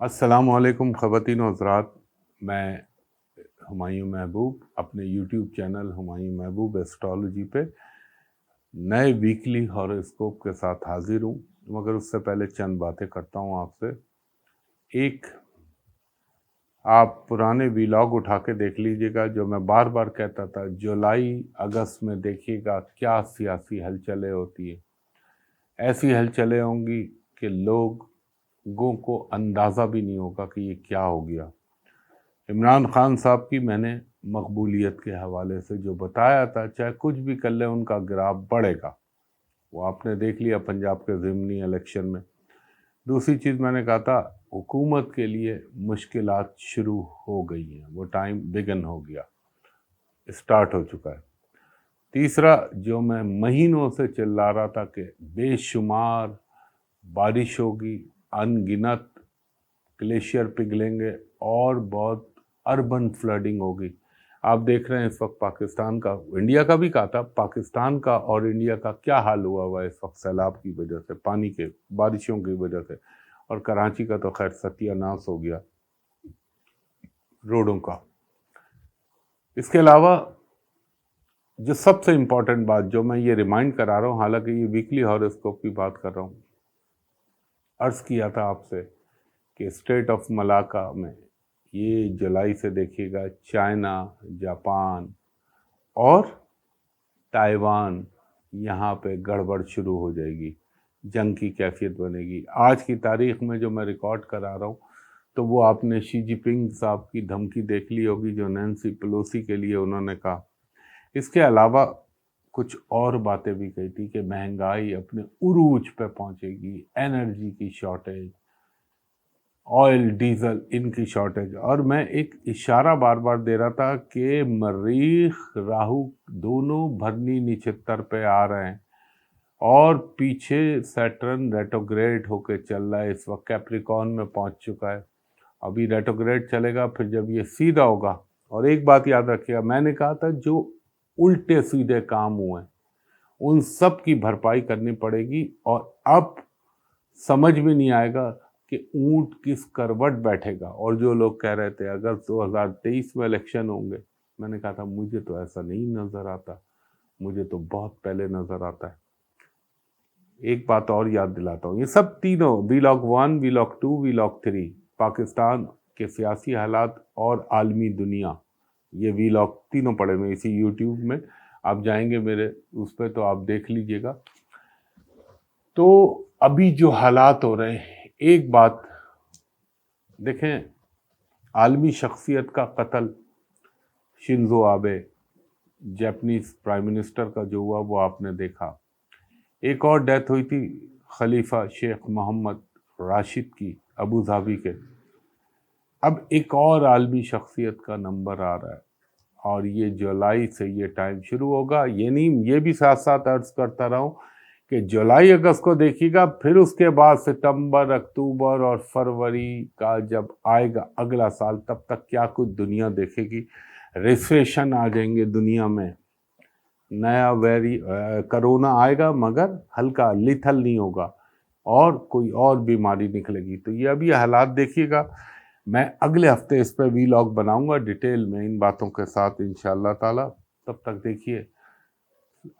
السلام علیکم خواتین و حضرات، میں ہمایوں محبوب اپنے یوٹیوب چینل ہمایوں محبوب ایسٹرالوجی پہ نئے ویکلی ہاروسکوپ کے ساتھ حاضر ہوں، مگر اس سے پہلے چند باتیں کرتا ہوں آپ سے۔ ایک، آپ پرانے ویلاگ اٹھا کے دیکھ لیجئے گا، جو میں بار بار کہتا تھا جولائی اگست میں دیکھیے گا کیا سیاسی ہلچلیں ہوتی ہیں۔ ایسی ہلچلیں ہوں گی کہ لوگوں کو اندازہ بھی نہیں ہوگا کہ یہ کیا ہو گیا۔ عمران خان صاحب کی میں نے مقبولیت کے حوالے سے جو بتایا تھا، چاہے کچھ بھی کر لے ان کا گراف بڑھے گا، وہ آپ نے دیکھ لیا پنجاب کے ضمنی الیکشن میں۔ دوسری چیز میں نے کہا تھا حکومت کے لیے مشکلات شروع ہو گئی ہیں، وہ ٹائم بگن ہو گیا، اسٹارٹ ہو چکا ہے۔ تیسرا، جو میں مہینوں سے چلا رہا تھا کہ بے شمار بارش ہوگی، ان گنت گلیشیئر پگھلیں گے اور بہت اربن فلڈنگ ہوگی۔ آپ دیکھ رہے ہیں اس وقت پاکستان کا، انڈیا کا بھی کہا تھا، پاکستان کا اور انڈیا کا کیا حال ہوا ہوا ہے اس وقت سیلاب کی وجہ سے، پانی کے بارشوں کی وجہ سے، اور کراچی کا تو خیر ستیہ ناس ہو گیا روڈوں کا۔ اس کے علاوہ جو سب سے امپورٹنٹ بات جو میں یہ ریمائنڈ کرا رہا ہوں، حالانکہ یہ ویکلی ہاروسکوپ کی بات کر رہا ہوں، عرض کیا تھا آپ سے کہ اسٹیٹ آف ملاکا میں یہ جولائی سے دیکھیے گا چائنا، جاپان اور تائیوان، یہاں پہ گڑبڑ شروع ہو جائے گی، جنگ کی کیفیت بنے گی۔ آج کی تاریخ میں جو میں ریکارڈ کرا رہا ہوں تو وہ آپ نے شی جی پنگ صاحب کی دھمکی دیکھ لی ہوگی جو نینسی پلوسی کے لیے انہوں نے کہا۔ اس کے علاوہ کچھ اور باتیں بھی کہی تھی کہ مہنگائی اپنے عروج پہ پہنچے گی، انرجی کی شارٹیج، آئل ڈیزل ان کی شارٹیج، اور میں ایک اشارہ بار بار دے رہا تھا کہ مریخ راہو دونوں بھرنی نچھتر پہ آ رہے ہیں اور پیچھے سیٹرن ریٹروگریڈ ہو کے چل رہا ہے، اس وقت کیپریکون میں پہنچ چکا ہے، ابھی ریٹروگریڈ چلے گا، پھر جب یہ سیدھا ہوگا۔ اور ایک بات یاد رکھیے گا، میں نے کہا تھا جو الٹے سیدھے کام ہوئے ان سب کی بھرپائی کرنی پڑے گی، اور اب سمجھ میں نہیں آئے گا کہ اونٹ کس کروٹ بیٹھے گا۔ اور جو لوگ کہہ رہے تھے اگر 2023 میں الیکشن ہوں گے، میں نے کہا تھا مجھے تو ایسا نہیں نظر آتا، مجھے تو بہت پہلے نظر آتا ہے۔ ایک بات اور یاد دلاتا ہوں، یہ سب تینوں ویلاگ 1، ویلاگ 2، ویلاگ 3، پاکستان کے سیاسی حالات اور عالمی دنیا، یہ ویلاگ تینوں پڑے ہوئے اسی یوٹیوب میں، آپ جائیں گے میرے اس پہ تو آپ دیکھ لیجئے گا۔ تو ابھی جو حالات ہو رہے ہیں، ایک بات دیکھیں، عالمی شخصیت کا قتل، شنزو آبے جاپنیز پرائم منسٹر کا جو ہوا وہ آپ نے دیکھا۔ ایک اور ڈیتھ ہوئی تھی خلیفہ شیخ محمد راشد کی، ابو ظہبی کے۔ اب ایک اور عالمی شخصیت کا نمبر آ رہا ہے، اور یہ جولائی سے یہ ٹائم شروع ہوگا۔ یہ بھی ساتھ ساتھ عرض کرتا رہا ہوں کہ جولائی اگست کو دیکھیے گا، پھر اس کے بعد ستمبر، اکتوبر اور فروری کا جب آئے گا اگلا سال، تب تک کیا کچھ دنیا دیکھے گی۔ ریسیشن آ جائیں گے دنیا میں، نیا کرونا آئے گا مگر ہلکا لیتھل نہیں ہوگا، اور کوئی اور بیماری نکلے گی۔ تو یہ ابھی حالات دیکھیے گا، میں اگلے ہفتے اس پہ ویلاگ بناؤں گا ڈیٹیل میں ان باتوں کے ساتھ انشاءاللہ تعالی۔ تب تک دیکھیے،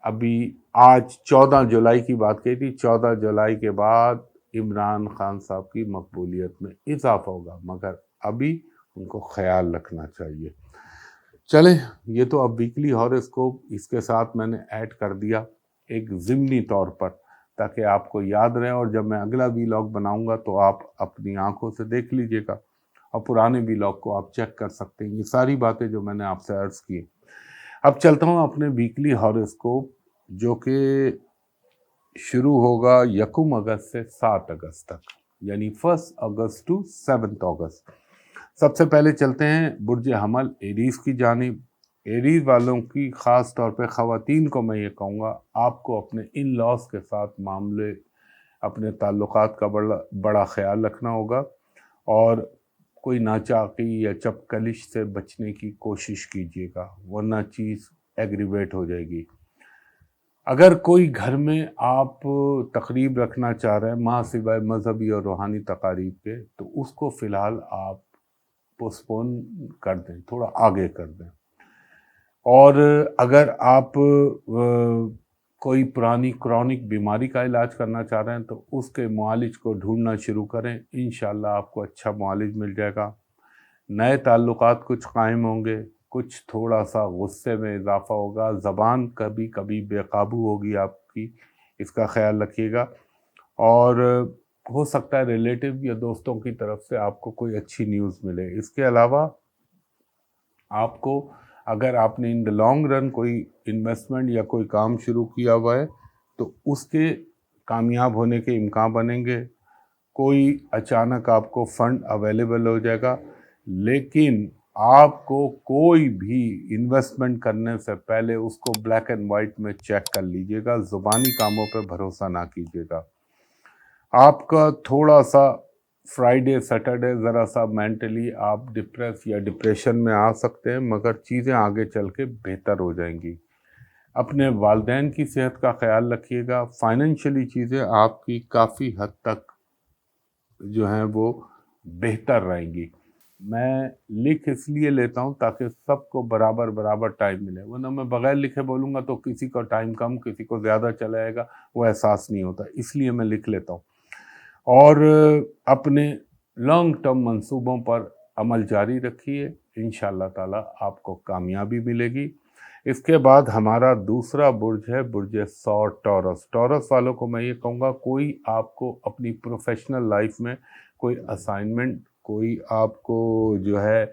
ابھی آج 14 جولائی کی بات کہی تھی، 14 جولائی کے بعد عمران خان صاحب کی مقبولیت میں اضافہ ہوگا، مگر ابھی ان کو خیال رکھنا چاہیے۔ چلیں، یہ تو اب ویکلی ہاروسکوپ اس کے ساتھ میں نے ایڈ کر دیا ایک ضمنی طور پر، تاکہ آپ کو یاد رہے، اور جب میں اگلا ویلاگ بناؤں گا تو آپ اپنی آنکھوں سے دیکھ لیجئے گا، اور پرانے ویلاگ کو آپ چیک کر سکتے ہیں۔ یہ ساری باتیں جو میں نے آپ سے عرض کی۔ اب چلتا ہوں اپنے ویکلی ہاروسکوپ، جو کہ شروع ہوگا 1 اگست سے 7 اگست تک، یعنی 1 اگست ٹو 7 اگست۔ سب سے پہلے چلتے ہیں برج حمل ایریز کی جانب۔ ایریز والوں کی خاص طور پہ خواتین کو میں یہ کہوں گا، آپ کو اپنے ان لاز کے ساتھ معاملے، اپنے تعلقات کا بڑا خیال رکھنا ہوگا، اور کوئی ناچاقی یا چپکلش سے بچنے کی کوشش کیجیے گا، ورنہ چیز ایگریویٹ ہو جائے گی۔ اگر کوئی گھر میں آپ تقریب رکھنا چاہ رہے ہیں ماں سوائے مذہبی اور روحانی تقاریب کے، تو اس کو فی الحال آپ پوسپون کر دیں، تھوڑا آگے کر دیں۔ اور اگر آپ کوئی پرانی کرونک بیماری کا علاج کرنا چاہ رہے ہیں تو اس کے معالج کو ڈھونڈنا شروع کریں، انشاءاللہ آپ کو اچھا معالج مل جائے گا۔ نئے تعلقات کچھ قائم ہوں گے، کچھ تھوڑا سا غصے میں اضافہ ہوگا، زبان کبھی کبھی بے قابو ہوگی آپ کی، اس کا خیال رکھیے گا۔ اور ہو سکتا ہے ریلیٹیو یا دوستوں کی طرف سے آپ کو کوئی اچھی نیوز ملے۔ اس کے علاوہ آپ کو، اگر آپ نے ان دا لانگ رن کوئی انویسٹمنٹ یا کوئی کام شروع کیا ہوا ہے تو اس کے کامیاب ہونے کے امکان بنیں گے۔ کوئی اچانک آپ کو فنڈ اویلیبل ہو جائے گا، لیکن آپ کو کوئی بھی انویسٹمنٹ کرنے سے پہلے اس کو بلیک اینڈ وائٹ میں چیک کر لیجئے گا، زبانی کاموں پہ بھروسہ نہ کیجیے گا۔ آپ کا تھوڑا سا فرائیڈے سیٹرڈے ذرا سا مینٹلی آپ ڈپریس یا ڈپریشن میں آ سکتے ہیں، مگر چیزیں آگے چل کے بہتر ہو جائیں گی۔ اپنے والدین کی صحت کا خیال رکھیے گا۔ فائنینشلی چیزیں آپ کی کافی حد تک جو ہیں وہ بہتر رہیں گی۔ میں لکھ اس لیے لیتا ہوں تاکہ سب کو برابر ٹائم ملے، ورنہ میں بغیر لکھے بولوں گا تو کسی کو ٹائم کم، کسی کو زیادہ چلا جائے گا، وہ احساس نہیں ہوتا، اس لیے میں لکھ لیتا ہوں۔ اور اپنے لانگ ٹرم منصوبوں پر عمل جاری رکھیے، انشاءاللہ تعالی آپ کو کامیابی ملے گی۔ اس کے بعد ہمارا دوسرا برج ہے برج ٹورس۔ ٹورس والوں کو میں یہ کہوں گا، کوئی آپ کو اپنی پروفیشنل لائف میں کوئی اسائنمنٹ، کوئی آپ کو جو ہے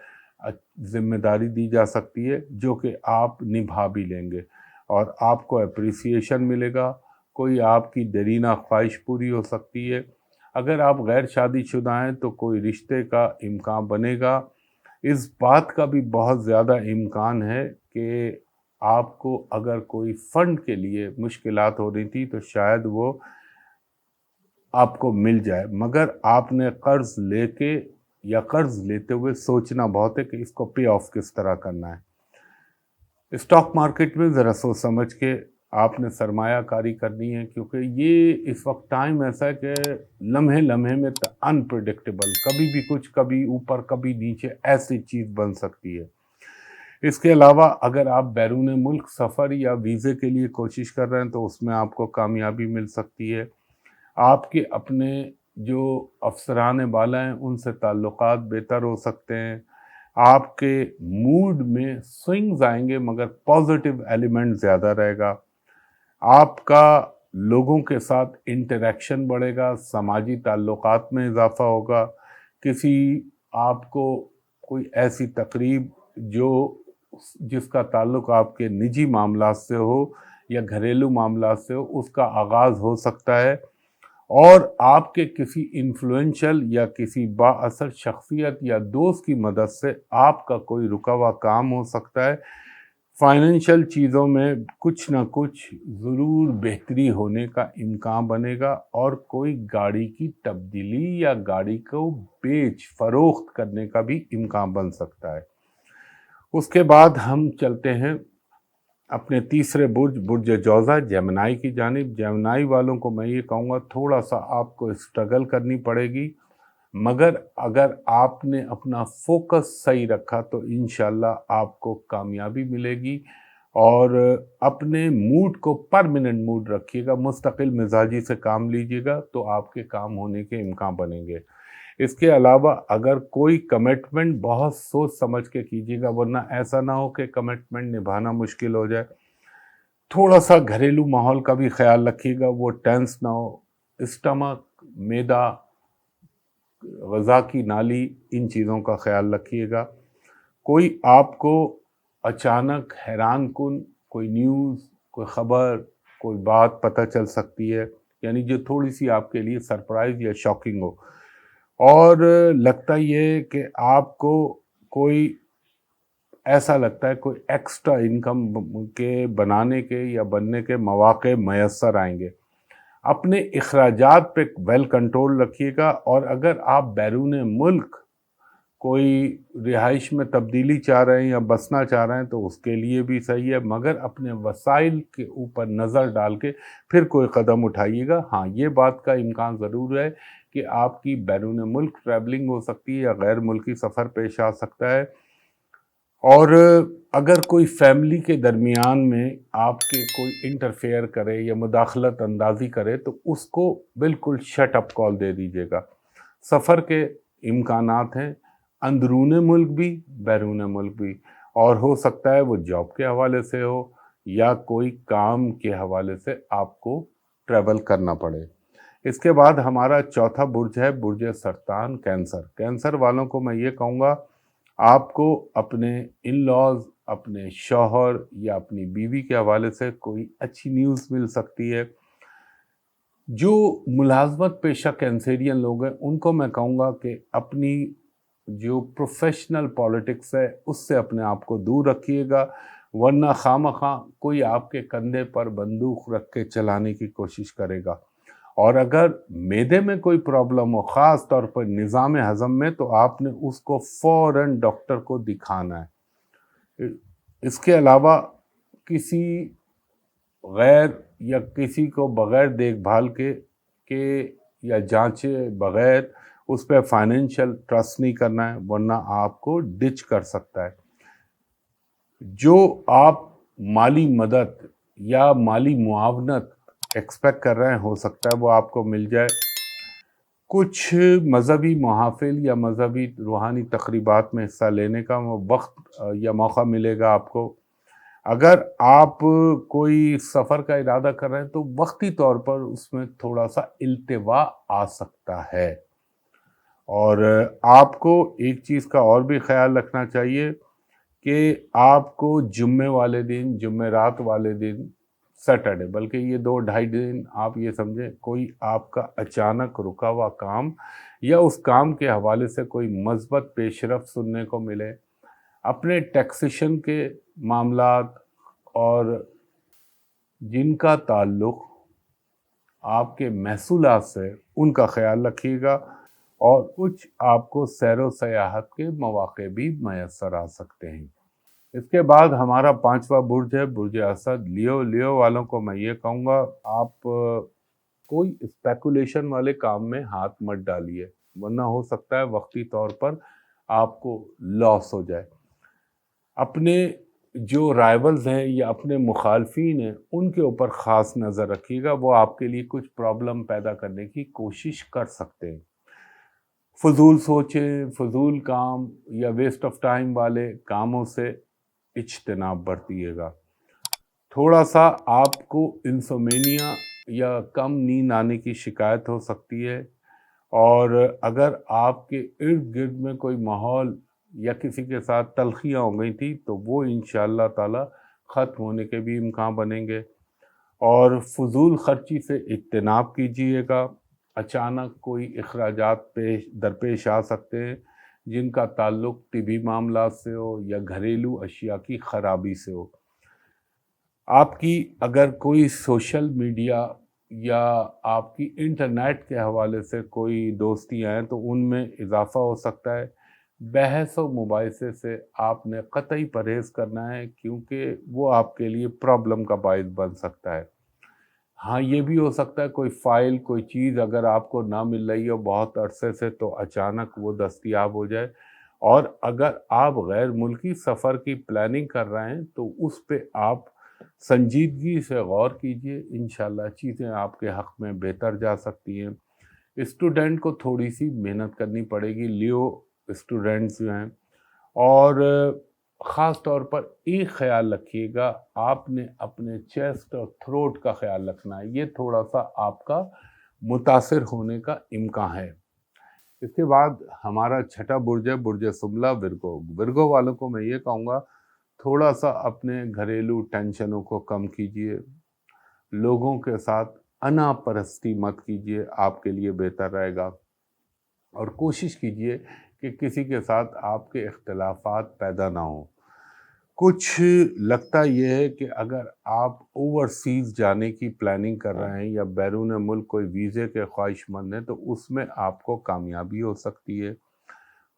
ذمہ داری دی جا سکتی ہے جو کہ آپ نبھا بھی لیں گے اور آپ کو اپریسیشن ملے گا۔ کوئی آپ کی دیرینہ خواہش پوری ہو سکتی ہے۔ اگر آپ غیر شادی شدہ ہیں تو کوئی رشتے کا امکان بنے گا۔ اس بات کا بھی بہت زیادہ امکان ہے کہ آپ کو اگر کوئی فنڈ کے لیے مشکلات ہو رہی تھی تو شاید وہ آپ کو مل جائے، مگر آپ نے قرض لے کے یا قرض لیتے ہوئے سوچنا بہت ہے کہ اس کو پے آف کس طرح کرنا ہے۔ اسٹاک مارکیٹ میں ذرا سوچ سمجھ کے آپ نے سرمایہ کاری کرنی ہے، کیونکہ یہ اس وقت ٹائم ایسا ہے کہ لمحے میں انپریڈکٹیبل، کبھی بھی کچھ، کبھی اوپر کبھی نیچے، ایسی چیز بن سکتی ہے۔ اس کے علاوہ اگر آپ بیرون ملک سفر یا ویزے کے لیے کوشش کر رہے ہیں تو اس میں آپ کو کامیابی مل سکتی ہے۔ آپ کے اپنے جو افسران بالا ہیں ان سے تعلقات بہتر ہو سکتے ہیں۔ آپ کے موڈ میں سوئنگز آئیں گے مگر پازیٹیو ایلیمنٹ زیادہ رہے گا۔ آپ کا لوگوں کے ساتھ انٹریکشن بڑھے گا، سماجی تعلقات میں اضافہ ہوگا۔ کسی آپ کو کوئی ایسی تقریب جس کا تعلق آپ کے نجی معاملات سے ہو یا گھریلو معاملات سے ہو، اس کا آغاز ہو سکتا ہے، اور آپ کے کسی انفلوئنشل یا کسی با اثر شخصیت یا دوست کی مدد سے آپ کا کوئی رکا ہوا کام ہو سکتا ہے۔ فائنینشل چیزوں میں کچھ نہ کچھ ضرور بہتری ہونے کا امکان بنے گا، اور کوئی گاڑی کی تبدیلی یا گاڑی کو بیچ فروخت کرنے کا بھی امکان بن سکتا ہے۔ اس کے بعد ہم چلتے ہیں اپنے تیسرے برج جوزہ جیمنائی کی جانب۔ جیمنائی والوں کو میں یہ کہوں گا تھوڑا سا آپ کو اسٹرگل کرنی پڑے گی، مگر اگر آپ نے اپنا فوکس صحیح رکھا تو انشاءاللہ آپ کو کامیابی ملے گی۔ اور اپنے موڈ کو پرماننٹ موڈ رکھیے گا، مستقل مزاجی سے کام لیجیے گا تو آپ کے کام ہونے کے امکان بنیں گے۔ اس کے علاوہ اگر کوئی کمٹمنٹ بہت سوچ سمجھ کے کیجیے گا، ورنہ ایسا نہ ہو کہ کمٹمنٹ نبھانا مشکل ہو جائے۔ تھوڑا سا گھریلو ماحول کا بھی خیال رکھیے گا، وہ ٹینس نہ ہو۔ اسٹمک، معدہ، غذا کی نالی، ان چیزوں کا خیال رکھیے گا۔ کوئی آپ کو اچانک حیران کن کوئی نیوز، کوئی خبر، کوئی بات پتہ چل سکتی ہے، یعنی جو تھوڑی سی آپ کے لیے سرپرائز یا شاکنگ ہو۔ اور لگتا یہ کہ آپ کو کوئی ایسا لگتا ہے کوئی ایکسٹرا انکم کے بنانے کے یا بننے کے مواقع میسر آئیں گے۔ اپنے اخراجات پہ ویل کنٹرول رکھیے گا، اور اگر آپ بیرون ملک کوئی رہائش میں تبدیلی چاہ رہے ہیں یا بسنا چاہ رہے ہیں تو اس کے لیے بھی صحیح ہے، مگر اپنے وسائل کے اوپر نظر ڈال کے پھر کوئی قدم اٹھائیے گا۔ ہاں، یہ بات کا امکان ضرور ہے کہ آپ کی بیرون ملک ٹریولنگ ہو سکتی ہے یا غیر ملکی سفر پیش آ سکتا ہے، اور اگر کوئی فیملی کے درمیان میں آپ کے کوئی انٹرفیئر کرے یا مداخلت اندازی کرے تو اس کو بالکل شٹ اپ کال دے دیجیے گا۔ سفر کے امکانات ہیں، اندرون ملک بھی بیرون ملک بھی، اور ہو سکتا ہے وہ جاب کے حوالے سے ہو یا کوئی کام کے حوالے سے آپ کو ٹریول کرنا پڑے۔ اس کے بعد ہمارا چوتھا برج ہے برج سرطان، کینسر۔ کینسر والوں کو میں یہ کہوں گا، آپ کو اپنے ان لاز، اپنے شوہر یا اپنی بیوی کے حوالے سے کوئی اچھی نیوز مل سکتی ہے۔ جو ملازمت پیشہ کینسیرین لوگ ہیں ان کو میں کہوں گا کہ اپنی جو پروفیشنل پالیٹکس ہے اس سے اپنے آپ کو دور رکھیے گا، ورنہ خواہ مخواہ کوئی آپ کے کندھے پر بندوق رکھ کے چلانے کی کوشش کرے گا۔ اور اگر معدے میں کوئی پرابلم ہو، خاص طور پر نظام ہضم میں، تو آپ نے اس کو فوراً ڈاکٹر کو دکھانا ہے۔ اس کے علاوہ کسی غیر یا کسی کو بغیر دیکھ بھال کے یا جانچے بغیر اس پہ فائنینشیل ٹرسٹ نہیں کرنا ہے، ورنہ آپ کو ڈچ کر سکتا ہے۔ جو آپ مالی مدد یا مالی معاونت ایکسپیکٹ کر رہے ہیں، ہو سکتا ہے وہ آپ کو مل جائے۔ کچھ مذہبی محافل یا مذہبی روحانی تقریبات میں حصہ لینے کا وقت یا موقع ملے گا آپ کو۔ اگر آپ کوئی سفر کا ارادہ کر رہے ہیں تو وقتی طور پر اس میں تھوڑا سا التوا آ سکتا ہے، اور آپ کو ایک چیز کا اور بھی خیال رکھنا چاہیے کہ آپ کو جمعے والے دن، جمعرات والے دن، سیٹرڈے، بلکہ یہ 2-2.5 دن آپ یہ سمجھیں کوئی آپ کا اچانک رکا ہوا کام یا اس کام کے حوالے سے کوئی مثبت پیش رفت سننے کو ملے۔ اپنے ٹیکسیشن کے معاملات اور جن کا تعلق آپ کے محصولات سے، ان کا خیال رکھیے گا، اور کچھ آپ کو سیر و سیاحت کے مواقع بھی میسر آ سکتے ہیں۔ اس کے بعد ہمارا 5واں برج ہے برج اسد، لیو۔ لیو والوں کو میں یہ کہوں گا، آپ کوئی اسپیکولیشن والے کام میں ہاتھ مت ڈالیے، ورنہ ہو سکتا ہے وقتی طور پر آپ کو لاس ہو جائے۔ اپنے جو رائیولز ہیں یا اپنے مخالفین ہیں ان کے اوپر خاص نظر رکھیے گا، وہ آپ کے لیے کچھ پرابلم پیدا کرنے کی کوشش کر سکتے ہیں۔ فضول سوچیں، فضول کام یا ویسٹ آف ٹائم والے کاموں سے اجتناب برتیے گا۔ تھوڑا سا آپ کو انسومینیا یا کم نیند آنے کی شکایت ہو سکتی ہے، اور اگر آپ کے ارد گرد میں کوئی ماحول یا کسی کے ساتھ تلخیاں ہو گئی تھی تو وہ انشاءاللہ تعالی ختم ہونے کے بھی امکان بنیں گے۔ اور فضول خرچی سے اجتناب کیجیے گا۔ اچانک کوئی اخراجات درپیش آ سکتے ہیں جن کا تعلق طبی معاملات سے ہو یا گھریلو اشیاء کی خرابی سے ہو۔ آپ کی اگر کوئی سوشل میڈیا یا آپ کی انٹرنیٹ کے حوالے سے کوئی دوستیاں ہیں تو ان میں اضافہ ہو سکتا ہے۔ بحث و مباحثے سے آپ نے قطعی پرہیز کرنا ہے، کیونکہ وہ آپ کے لیے پرابلم کا باعث بن سکتا ہے۔ ہاں، یہ بھی ہو سکتا ہے کوئی فائل، کوئی چیز اگر آپ کو نہ مل رہی ہو بہت عرصے سے تو اچانک وہ دستیاب ہو جائے، اور اگر آپ غیر ملکی سفر کی پلاننگ کر رہے ہیں تو اس پہ آپ سنجیدگی سے غور کیجئے، انشاءاللہ چیزیں آپ کے حق میں بہتر جا سکتی ہیں۔ اسٹوڈنٹ کو تھوڑی سی محنت کرنی پڑے گی، لیو اسٹوڈنٹس جو ہیں، اور خاص طور پر ایک خیال رکھیے گا، آپ نے اپنے چیسٹ اور تھروٹ کا خیال رکھنا ہے، یہ تھوڑا سا آپ کا متاثر ہونے کا امکان ہے۔ اس کے بعد ہمارا چھٹا برج ہے برج سملا، ورگو۔ ورگو والوں کو میں یہ کہوں گا، تھوڑا سا اپنے گھریلو ٹینشنوں کو کم کیجئے، لوگوں کے ساتھ انا پرستی مت کیجئے، آپ کے لیے بہتر رہے گا، اور کوشش کیجئے کہ کسی کے ساتھ آپ کے اختلافات پیدا نہ ہوں۔ کچھ لگتا یہ ہے کہ اگر آپ اوورسیز جانے کی پلاننگ کر رہے ہیں یا بیرون ملک کوئی ویزے کے خواہش مند ہیں تو اس میں آپ کو کامیابی ہو سکتی ہے۔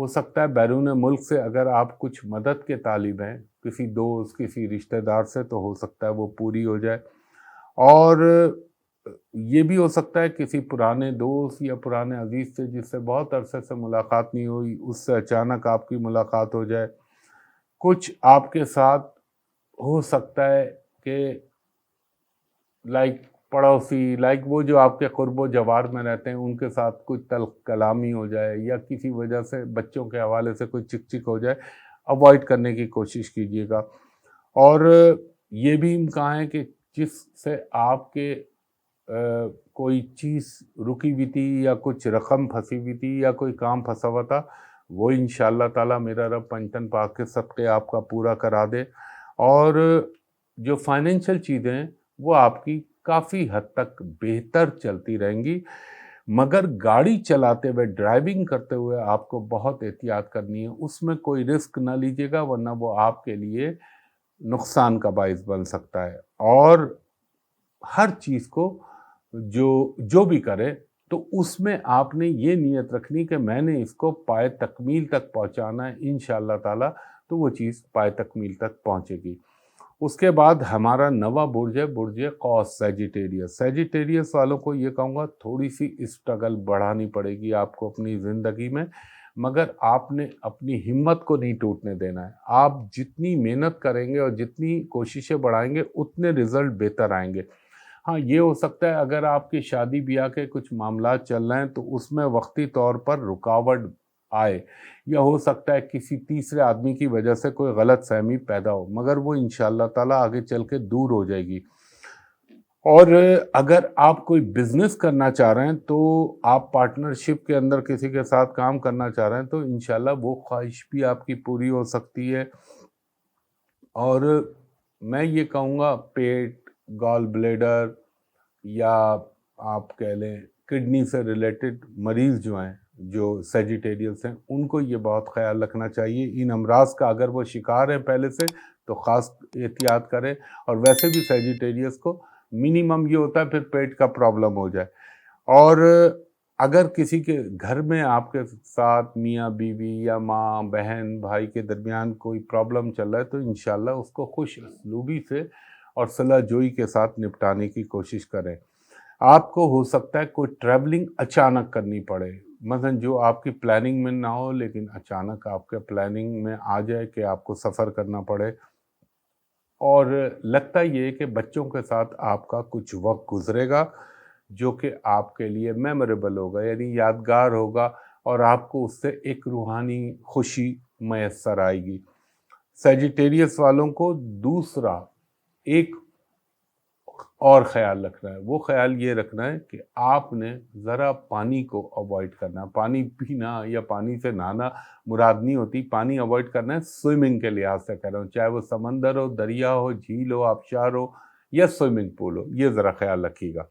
ہو سکتا ہے بیرون ملک سے اگر آپ کچھ مدد کے طالب ہیں کسی دوست کسی رشتہ دار سے تو ہو سکتا ہے وہ پوری ہو جائے، اور یہ بھی ہو سکتا ہے کسی پرانے دوست یا پرانے عزیز سے جس سے بہت عرصے سے ملاقات نہیں ہوئی اس سے اچانک آپ کی ملاقات ہو جائے۔ کچھ آپ کے ساتھ ہو سکتا ہے کہ پڑوسی وہ جو آپ کے قرب و جوار میں رہتے ہیں ان کے ساتھ کچھ تلخ کلامی ہو جائے یا کسی وجہ سے بچوں کے حوالے سے کوئی چک چک ہو جائے، اوائڈ کرنے کی کوشش کیجیے گا۔ اور یہ بھی امکان ہے کہ جس سے آپ کے کوئی چیز رکی ہوئی تھی یا کچھ رقم پھنسی ہوئی تھی یا کوئی کام پھنسا ہوا تھا، وہ انشاءاللہ تعالی میرا رب پنجتن پاک کے صدقے آپ کا پورا کرا دے، اور جو فائنینشیل چیزیں ہیں وہ آپ کی کافی حد تک بہتر چلتی رہیں گی، مگر گاڑی چلاتے ہوئے ڈرائیونگ کرتے ہوئے آپ کو بہت احتیاط کرنی ہے، اس میں کوئی رسک نہ لیجیے گا ورنہ وہ آپ کے لیے نقصان کا باعث بن سکتا ہے۔ اور ہر چیز کو جو بھی کرے تو اس میں آپ نے یہ نیت رکھنی کہ میں نے اس کو پائے تکمیل تک پہنچانا ہے، انشاءاللہ تعالی تو وہ چیز پائے تکمیل تک پہنچے گی۔ اس کے بعد ہمارا نواں برج ہے برج قوس سیجیٹیریس۔ سیجیٹیریس والوں کو یہ کہوں گا تھوڑی سی اسٹرگل بڑھانی پڑے گی آپ کو اپنی زندگی میں، مگر آپ نے اپنی ہمت کو نہیں ٹوٹنے دینا ہے۔ آپ جتنی محنت کریں گے اور جتنی کوششیں بڑھائیں گے اتنے رزلٹ بہتر آئیں گے۔ ہاں یہ ہو سکتا ہے اگر آپ کی شادی بیاہ کے کچھ معاملات چل رہے ہیں تو اس میں وقتی طور پر رکاوٹ آئے، یا ہو سکتا ہے کسی تیسرے آدمی کی وجہ سے کوئی غلط فہمی پیدا ہو، مگر وہ انشاءاللہ تعالی آگے چل کے دور ہو جائے گی۔ اور اگر آپ کوئی بزنس کرنا چاہ رہے ہیں تو آپ پارٹنرشپ کے اندر کسی کے ساتھ کام کرنا چاہ رہے ہیں تو انشاءاللہ وہ خواہش بھی آپ کی پوری ہو سکتی ہے۔ اور میں یہ کہوں گا پیٹ، گال بلیڈر یا آپ کہہ لیں کڈنی سے ریلیٹڈ مریض جو ہیں جو سیجیٹیریس ہیں ان کو یہ بہت خیال رکھنا چاہیے۔ ان امراض کا اگر وہ شکار ہیں پہلے سے تو خاص احتیاط کریں، اور ویسے بھی سیجیٹیریس کو منیمم یہ ہوتا ہے پھر پیٹ کا پرابلم ہو جائے۔ اور اگر کسی کے گھر میں آپ کے ساتھ میاں بیوی یا ماں بہن بھائی کے درمیان کوئی پرابلم چل رہا ہے تو انشاءاللہ اس کو خوش اسلوبی سے اور صلح جوئی کے ساتھ نپٹانے کی کوشش کریں۔ آپ کو ہو سکتا ہے کوئی ٹریولنگ اچانک کرنی پڑے، مثلا جو آپ کی پلاننگ میں نہ ہو لیکن اچانک آپ کے پلاننگ میں آ جائے کہ آپ کو سفر کرنا پڑے، اور لگتا یہ ہے کہ بچوں کے ساتھ آپ کا کچھ وقت گزرے گا جو کہ آپ کے لیے میموریبل ہوگا، یعنی یادگار ہوگا، اور آپ کو اس سے ایک روحانی خوشی میسر آئے گی۔ سیجیٹیریس والوں کو دوسرا ایک اور خیال رکھنا ہے، وہ خیال یہ رکھنا ہے کہ آپ نے ذرا پانی کو اوائڈ کرنا ہے۔ پانی پینا یا پانی سے نہانا مراد نہیں ہوتی، پانی اوائڈ کرنا ہے سوئمنگ کے لحاظ سے کہہ رہا ہوں، چاہے وہ سمندر ہو، دریا ہو، جھیل ہو، آبشار ہو یا سوئمنگ پول ہو، یہ ذرا خیال رکھیے گا۔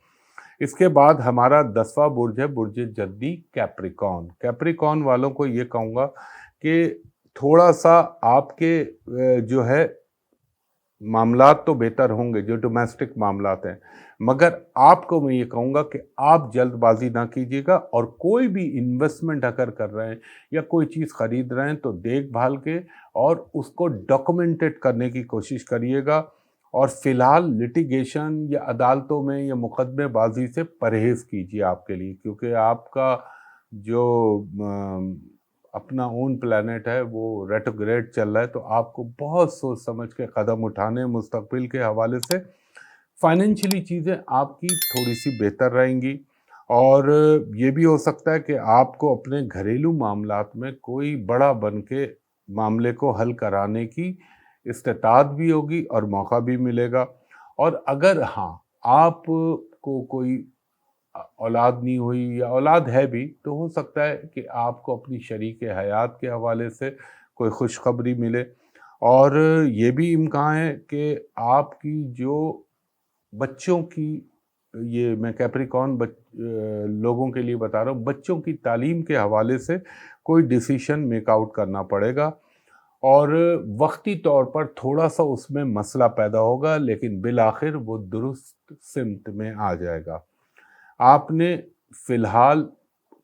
اس کے بعد ہمارا 10واں برج ہے برج جدی کیپریکون۔ کیپریکون والوں کو یہ کہوں گا کہ تھوڑا سا آپ کے جو ہے معاملات تو بہتر ہوں گے جو ڈومیسٹک معاملات ہیں، مگر آپ کو میں یہ کہوں گا کہ آپ جلد بازی نہ کیجیے گا، اور کوئی بھی انویسٹمنٹ اگر کر رہے ہیں یا کوئی چیز خرید رہے ہیں تو دیکھ بھال کے اور اس کو ڈاکومنٹڈ کرنے کی کوشش کریے گا، اور فی الحال لٹیگیشن یا عدالتوں میں یا مقدمے بازی سے پرہیز کیجیے آپ کے لیے، کیونکہ آپ کا جو اپنا اون پلانٹ ہے وہ ریٹروگریڈ چل رہا ہے، تو آپ کو بہت سوچ سمجھ کے قدم اٹھانے مستقبل کے حوالے سے۔ فائنینشلی چیزیں آپ کی تھوڑی سی بہتر رہیں گی، اور یہ بھی ہو سکتا ہے کہ آپ کو اپنے گھریلو معاملات میں کوئی بڑا بن کے معاملے کو حل کرانے کی استطاعت بھی ہوگی اور موقع بھی ملے گا۔ اور اگر ہاں آپ کو کوئی اولاد نہیں ہوئی یا اولاد ہے بھی تو ہو سکتا ہے کہ آپ کو اپنی شریک حیات کے حوالے سے کوئی خوشخبری ملے، اور یہ بھی امکان ہے کہ آپ کی جو بچوں کی، یہ میں کیپریکون لوگوں کے لیے بتا رہا ہوں، بچوں کی تعلیم کے حوالے سے کوئی ڈیسیشن میک آؤٹ کرنا پڑے گا، اور وقتی طور پر تھوڑا سا اس میں مسئلہ پیدا ہوگا لیکن بالآخر وہ درست سمت میں آ جائے گا۔ آپ نے فی الحال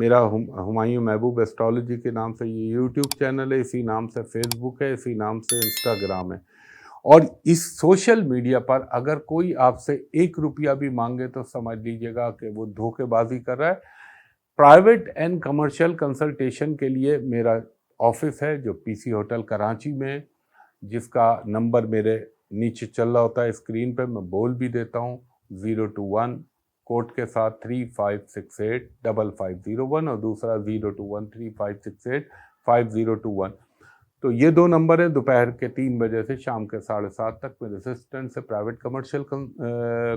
میرا ہمایوں محبوب ایسٹرالوجی کے نام سے یہ یوٹیوب چینل ہے، اسی نام سے فیس بک ہے، اسی نام سے انسٹاگرام ہے. اور اس سوشل میڈیا پر اگر کوئی آپ سے 1 روپیہ بھی مانگے تو سمجھ لیجئے گا کہ وہ دھوکے بازی کر رہا ہے. پرائیویٹ اینڈ کمرشل کنسلٹیشن کے لیے میرا آفس ہے جو پی سی ہوٹل کراچی میں، جس کا نمبر میرے نیچے چل رہا ہوتا ہے اسکرین پہ، میں بول بھی دیتا ہوں. 021 کوڈ کے ساتھ 35685501 اور دوسرا 02135685021. تو یہ 2 نمبر ہیں. دوپہر کے 3 بجے سے شام کے 7:30 تک میرے اسسٹنٹ سے پرائیویٹ کمرشل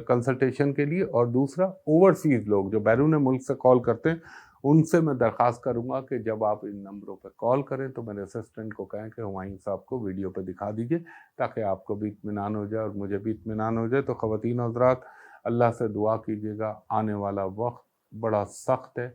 کنسلٹیشن کے لیے. اور دوسرا اوورسیز لوگ جو بیرون ملک سے کال کرتے ہیں ان سے میں درخواست کروں گا کہ جب آپ ان نمبروں پہ کال کریں تو میرے اسسٹنٹ کو کہیں کہ ہمایوں صاحب کو ویڈیو پہ دکھا دیجئے تاکہ آپ کو بھی اطمینان ہو جائے اور مجھے بھی اطمینان ہو جائے. تو خواتین حضرات، اللہ سے دعا کیجیے گا، آنے والا وقت بڑا سخت ہے،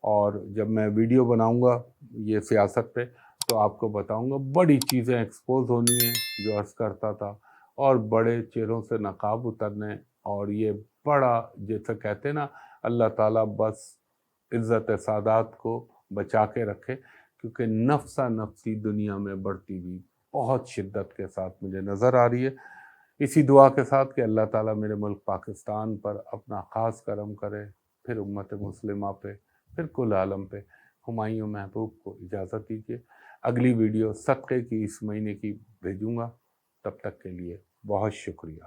اور جب میں ویڈیو بناؤں گا یہ سیاست پہ تو آپ کو بتاؤں گا بڑی چیزیں ایکسپوز ہونی ہیں جو عرض کرتا تھا، اور بڑے چہروں سے نقاب اترنے. اور یہ بڑا، جیسے کہتے ہیں نا، اللہ تعالیٰ بس عزت سادات کو بچا کے رکھے، کیونکہ نفسا نفسی دنیا میں بڑھتی ہوئی بہت شدت کے ساتھ مجھے نظر آ رہی ہے. اسی دعا کے ساتھ کہ اللہ تعالیٰ میرے ملک پاکستان پر اپنا خاص کرم کرے، پھر امت مسلمہ پہ، پھر کل عالم پہ. ہمایوں محبوب کو اجازت دیجیے. اگلی ویڈیو صدقے کی اس مہینے کی بھیجوں گا. تب تک کے لیے بہت شکریہ.